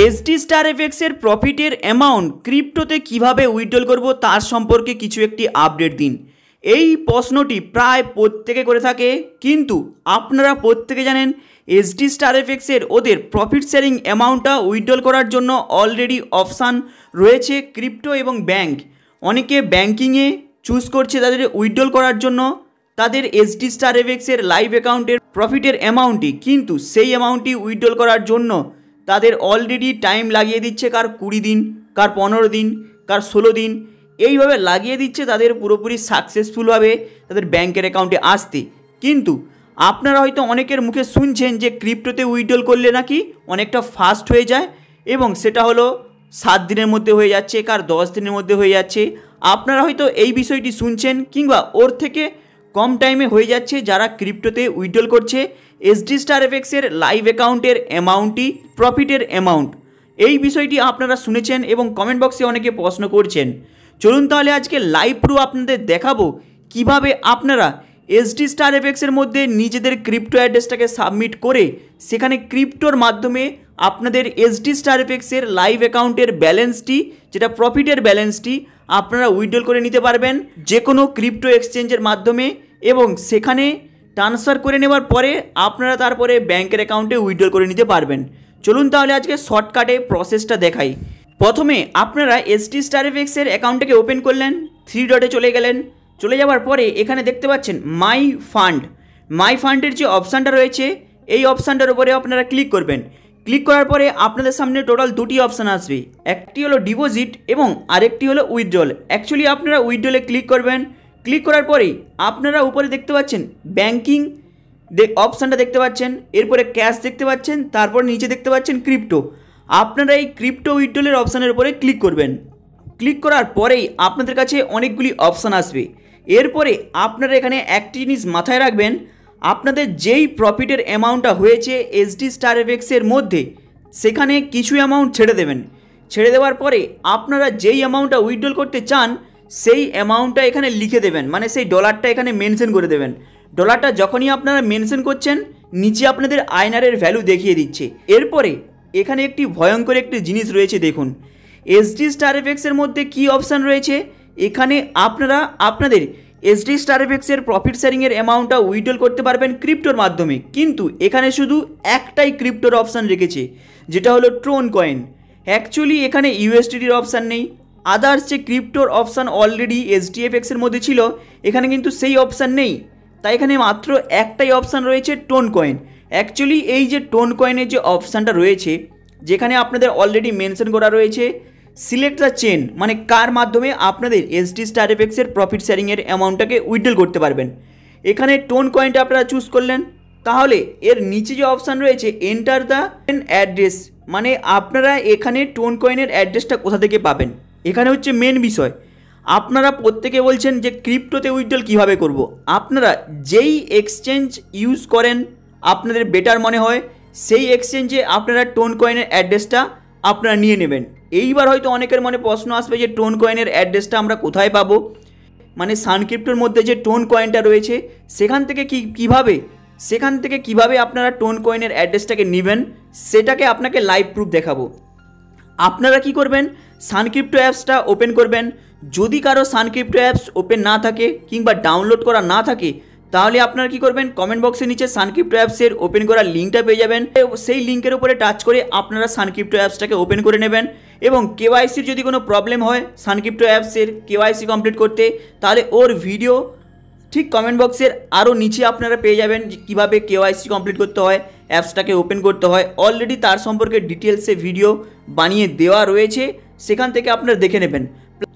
SD star এফএক্সের প্রফিটের amount ক্রিপ্টোতে কিভাবে withdrawal করব তার সম্পর্কে কিছু একটি আপডেট দিন। এই প্রশ্নটি প্রায় প্রত্যেকে করে থাকে, কিন্তু আপনারা প্রত্যেকে জানেন এসডি স্টার এফএক্সের ওদের প্রফিট শেয়ারিং অ্যামাউন্টটা উইথড্রল করার জন্য অলরেডি অপশান রয়েছে ক্রিপ্টো এবং ব্যাঙ্ক। অনেকে ব্যাঙ্কিংয়ে চুজ করছে তাদের উইথড্রল করার জন্য তাদের এসডি স্টার এফএক্সের লাইভ অ্যাকাউন্টের প্রফিটের অ্যামাউন্টটি, কিন্তু সেই অ্যামাউন্টটি উইথড্রল করার জন্য তাদের অলরেডি টাইম লাগিয়ে দিচ্ছে, কার 20 দিন, কার 15 দিন, কার 16 দিন, এইভাবে লাগিয়ে দিচ্ছে তাদের পুরোপুরি সাকসেসফুলভাবে তাদের ব্যাংকের অ্যাকাউন্টে আসতে। কিন্তু আপনারা হয়তো অনেকের মুখে শুনছেন যে ক্রিপ্টোতে উইথড্রল করলে নাকি অনেকটা ফাস্ট হয়ে যায় এবং সেটা হলো 7 দিনের মধ্যে হয়ে যাচ্ছে, কার 10 দিনের মধ্যে হয়ে যাচ্ছে। আপনারা হয়তো এই বিষয়টি শুনছেন, কিংবা ওর থেকে কম টাইমে হয়ে যাচ্ছে যারা ক্রিপ্টোতে উইথড্রল করছে এসডি স্টার এফএক্সের লাইভ অ্যাকাউন্টের অ্যামাউন্টটি, প্রফিটের অ্যামাউন্ট। এই বিষয়টি আপনারা শুনেছেন এবং কমেন্ট বক্সে অনেকে প্রশ্ন করছেন। চলুন তাহলে আজকে লাইভ প্রুফ আপনাদের দেখাবো কিভাবে আপনারা এসডি স্টার এফএক্সের মধ্যে নিজেদের ক্রিপ্টো অ্যাড্রেসটাকে সাবমিট করে সেখানে ক্রিপ্টোর মাধ্যমে আপনাদের এসডি স্টার এফএক্সের লাইভ অ্যাকাউন্টের ব্যালেন্সটি, যেটা প্রফিটের ব্যালেন্সটি, আপনারা উইথড্রল করে নিতে পারবেন যে কোনো ক্রিপ্টো এক্সচেঞ্জের মাধ্যমে, এবং সেখানে ট্রান্সফার করে নেওয়ার পরে আপনারা তারপরে ব্যাংকের অ্যাকাউন্টে উইথড্রল করে নিতে পারবেন। চলুন তাহলে আজকে শর্টকাটে প্রসেসটা দেখাই। প্রথমে আপনারা এসডি স্টার এফএক্সের অ্যাকাউন্টটাকে ওপেন করলেন, 3 ডটে চলে গেলেন। চলে যাওয়ার পরে এখানে দেখতে পাচ্ছেন মাই ফান্ডের যে অপশানটা রয়েছে এই অপশানটার উপরে আপনারা ক্লিক করবেন। ক্লিক করার পরে আপনাদের সামনে টোটাল 2টি অপশান আসবে, একটি হলো ডিপোজিট এবং আরেকটি হলো উইথড্রল। অ্যাকচুয়ালি আপনারা উইথড্রলে ক্লিক করবেন। ক্লিক করার পরেই আপনারা উপরে দেখতে পাচ্ছেন ব্যাঙ্কিং অপশানটা দেখতে পাচ্ছেন, এরপরে ক্যাশ দেখতে পাচ্ছেন, তারপর নিচে দেখতে পাচ্ছেন ক্রিপ্টো। আপনারা এই ক্রিপ্টো উইথড্রলের অপশানের উপরে ক্লিক করবেন। ক্লিক করার পরেই আপনাদের কাছে অনেকগুলি অপশান আসবে। এরপরে আপনারা এখানে একটি জিনিস মাথায় রাখবেন, আপনাদের যেই প্রফিটের অ্যামাউন্টটা হয়েছে এসডি স্টার এফএক্সের মধ্যে সেখানে কিছু অ্যামাউন্ট ছেড়ে দেবেন। ছেড়ে দেওয়ার পরে আপনারা যেই অ্যামাউন্টটা উইথড্রল করতে চান সেই অ্যামাউন্টটা এখানে লিখে দেবেন, মানে সেই ডলারটা এখানে মেনশন করে দেবেন। ডলারটা যখনই আপনারা মেনশন করছেন নিচে আপনাদের আইএনআরের ভ্যালু দেখিয়ে দিচ্ছে। এরপরে এখানে একটি ভয়ঙ্কর একটি জিনিস রয়েছে, দেখুন এসডি স্টার এফএক্সের মধ্যে কি অপশান রয়েছে। এখানে আপনারা আপনাদের এসডি স্টার এফএক্সের প্রফিট শেয়ারিংয়ের অ্যামাউন্টটা উইথড্রল করতে পারবেন ক্রিপ্টোর মাধ্যমে, কিন্তু এখানে শুধু একটাই ক্রিপ্টোর অপশান রেখেছে, যেটা হলো ট্রোন কয়েন। অ্যাকচুয়ালি এখানে ইউএসডিটির অপশান নেই। আদার্স যে ক্রিপ্টোর অপশান অলরেডি এসডিএফএক্সের মধ্যে ছিল এখানে কিন্তু সেই অপশান নেই, তাই এখানে মাত্র একটাই অপশান রয়েছে, টোন কয়েন। অ্যাকচুয়ালি এই যে টোন কয়েনের যে অপশানটা রয়েছে, যেখানে আপনাদের অলরেডি মেনশন করা রয়েছে সিলেক্ট দ্য চেন, মানে কার মাধ্যমে আপনাদের এসডি স্টার এফএক্সের প্রফিট শেয়ারিংয়ের অ্যামাউন্টটাকে উইথড্রল করতে পারবেন। এখানে টোন কয়েনটা আপনারা চুজ করলেন। তাহলে এর নিচে যে অপশান রয়েছে এন্টার দ্য অ্যাড্রেস, মানে আপনারা এখানে টোন কয়েনের অ্যাড্রেসটা কোথা থেকে পাবেন। এখানে হচ্ছে মেন বিষয়। আপনারা প্রত্যেকে বলছেন যে ক্রিপ্টোতে উইথড্রল কীভাবে করব। আপনারা যেই এক্সচেঞ্জ ইউজ করেন আপনাদের বেটার মনে হয় সেই এক্সচেঞ্জে আপনারা টোন কয়েনের অ্যাড্রেসটা আপনারা নিয়ে নেবেন। এইবার হয়তো অনেকের মনে প্রশ্ন আসবে যে টোন কয়েনের অ্যাড্রেসটা আমরা কোথায় পাবো, মানে সানক্রিপ্টোর মধ্যে যে টোন কয়েনটা রয়েছে সেখান থেকে কিভাবে আপনারা টোন কয়েনের অ্যাড্রেসটাকে নেবেন সেটাকে আপনাকে লাইভ প্রুফ দেখাবো। আপনারা কি করবেন, সানক্রিপ্টো অ্যাপসটা ওপেন করবেন। যদি কারো সানক্রিপ্টো অ্যাপস ওপেন না থাকে কিংবা ডাউনলোড করা না থাকে তাহলে আপনারা কি করবেন, কমেন্ট বক্সের নিচে সানক্রিপ্টো অ্যাপসের ওপেন করার লিঙ্কটা পেয়ে যাবেন। সেই লিঙ্কের উপরে টাচ করে আপনারা সানক্রিপ্টো অ্যাপসটাকে ওপেন করে নেবেন। এবং কেওয়াইসির যদি কোনো প্রবলেম হয় সানক্রিপ্টো অ্যাপসের কেওয়াইসি কমপ্লিট করতে, তাহলে ওর ভিডিও ঠিক কমেন্ট বক্সের আরও নিচে আপনারা পেয়ে যাবেন যে কীভাবে কেওয়াইসি কমপ্লিট করতে হয়, অ্যাপসটাকে ওপেন করতে হয়। অলরেডি তার সম্পর্কে ডিটেলসে ভিডিও বানিয়ে দেওয়া রয়েছে, সেখান থেকে আপনারা দেখে নেবেন।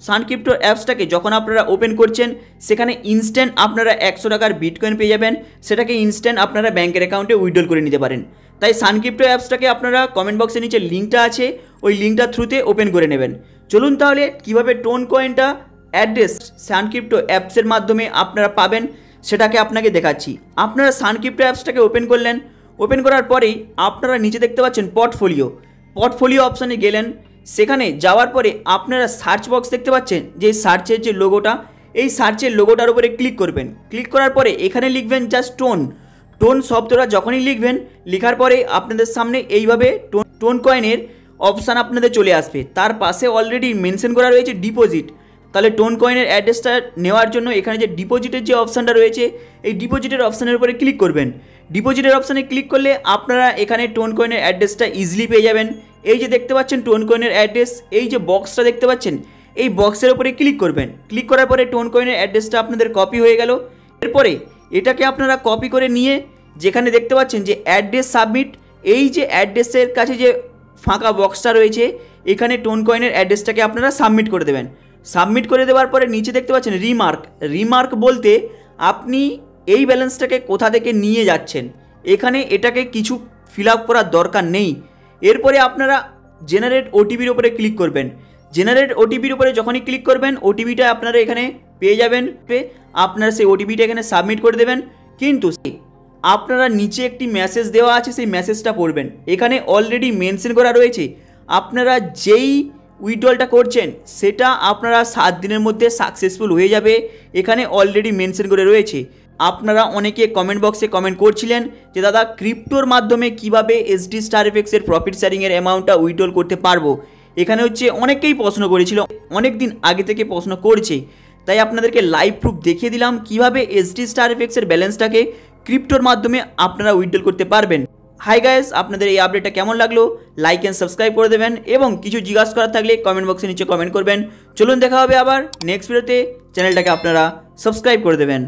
সানক্রিপ্টো অ্যাপসটাকে যখন আপনারা ওপেন করছেন সেখানে ইনস্ট্যান্ট আপনারা 100 টাকার বিটকয়েন পেয়ে যাবেন, সেটাকে ইনস্ট্যান্ট আপনারা ব্যাংকের অ্যাকাউন্টে উইথড্রল করে নিতে পারেন। তাই সানক্রিপ্টো অ্যাপসটাকে আপনারা কমেন্ট বক্সের নিচে লিঙ্কটা আছে, ওই লিঙ্কটার থ্রুতে ওপেন করে নেবেন। চলুন তাহলে কীভাবে টোন কয়েনটা অ্যাড্রেস সানক্রিপ্টো অ্যাপসের মাধ্যমে আপনারা পাবেন সেটাকে আপনাকে দেখাচ্ছি। আপনারা সানক্রিপ্টো অ্যাপসটাকে ওপেন করলেন। ওপেন করার পরেই আপনারা নিচে দেখতে পাচ্ছেন পোর্টফোলিও অপশানে গেলেন। সেখানে যাওয়ার পরে আপনারা সার্চ বক্স দেখতে পাচ্ছেন, যে সার্চের যে লোগোটা, এই সার্চের লোগোটার উপরে ক্লিক করবেন। ক্লিক করার পরে এখানে লিখবেন জাস্ট টোন শব্দটা যখনই লিখবেন, লেখার পরে আপনাদের সামনে এইভাবে টোন কয়েনের অপশান আপনাদের চলে আসবে, তার পাশে অলরেডি মেনশন করা রয়েছে ডিপোজিট। তাহলে টোন কয়েনের অ্যাড্রেসটা নেওয়ার জন্য এখানে যে ডিপোজিটের যে অপশানটা রয়েছে এই ডিপোজিটের অপশানের উপরে ক্লিক করবেন। ডিপোজিটের অপশানে ক্লিক করলে আপনারা এখানে টোন কয়েনের অ্যাড্রেসটা ইজিলি পেয়ে যাবেন। এই যে দেখতে পাচ্ছেন টোন কয়েনের অ্যাড্রেস, এই যে বক্সটা দেখতে পাচ্ছেন এই বক্সের উপরে ক্লিক করবেন। ক্লিক করার পরে টোন কয়েনের অ্যাড্রেসটা আপনাদের কপি হয়ে গেল। এরপরে এটাকে আপনারা কপি করে নিয়ে যেখানে দেখতে পাচ্ছেন যে অ্যাড্রেস সাবমিট, এই যে অ্যাড্রেসের কাছে যে ফাঁকা বক্সটা রয়েছে এখানে টোন কয়েনের অ্যাড্রেসটাকে আপনারা সাবমিট করে দেবেন। সাবমিট করে দেওয়ার পরে নিচে দেখতে পাচ্ছেন রিমার্ক বলতে আপনি এই ব্যালেন্সটাকে কোথা থেকে নিয়ে যাচ্ছেন, এখানে এটাকে কিছু ফিল আপ করার দরকার নেই। এরপরে আপনারা জেনারেট ওটিপির উপরে ক্লিক করবেন। জেনারেট ওটিপির উপরে যখনই ক্লিক করবেন ওটিপিটা আপনারা এখানে পেয়ে যাবেন। আপনারা সেই ওটিপিটা এখানে সাবমিট করে দেবেন। কিন্তু আপনারা নিচে একটি মেসেজ দেওয়া আছে, সেই মেসেজটা পড়বেন। এখানে অলরেডি মেনশন করা রয়েছে আপনারা যেই উইথড্রলটা করছেন সেটা আপনারা 7 দিনের মধ্যে সাকসেসফুল হয়ে যাবে, এখানে অলরেডি মেনশন করে রয়েছে। আপনারা অনেকে কমেন্ট বক্সে কমেন্ট করছিলেন যে দাদা ক্রিপ্টোর মাধ্যমে কিভাবে এসডি স্টার এফএক্সের প্রফিট শেয়ারিংয়ের অ্যামাউন্টটা উইথড্রল করতে পারবো। এখানে হচ্ছে অনেকেই প্রশ্ন করেছিল, অনেক দিন আগে থেকে প্রশ্ন করছে, তাই আপনাদেরকে লাইভ প্রুফ দেখিয়ে দিলাম কিভাবে এসডি স্টার এফএক্সের ব্যালেন্সটাকে ক্রিপ্টোর মাধ্যমে আপনারা উইথড্রল করতে পারবেন। হাই গাইস, আপনাদের এই আপডেটটা কেমন লাগলো লাইক অ্যান্ড সাবস্ক্রাইব করে দেবেন এবং কিছু জিজ্ঞাসা করার থাকলে কমেন্ট বক্সে নিচে কমেন্ট করবেন। চলুন দেখা হবে আবার নেক্সট ভিডিওতে, চ্যানেলটাকে আপনারা সাবস্ক্রাইব করে দেবেন।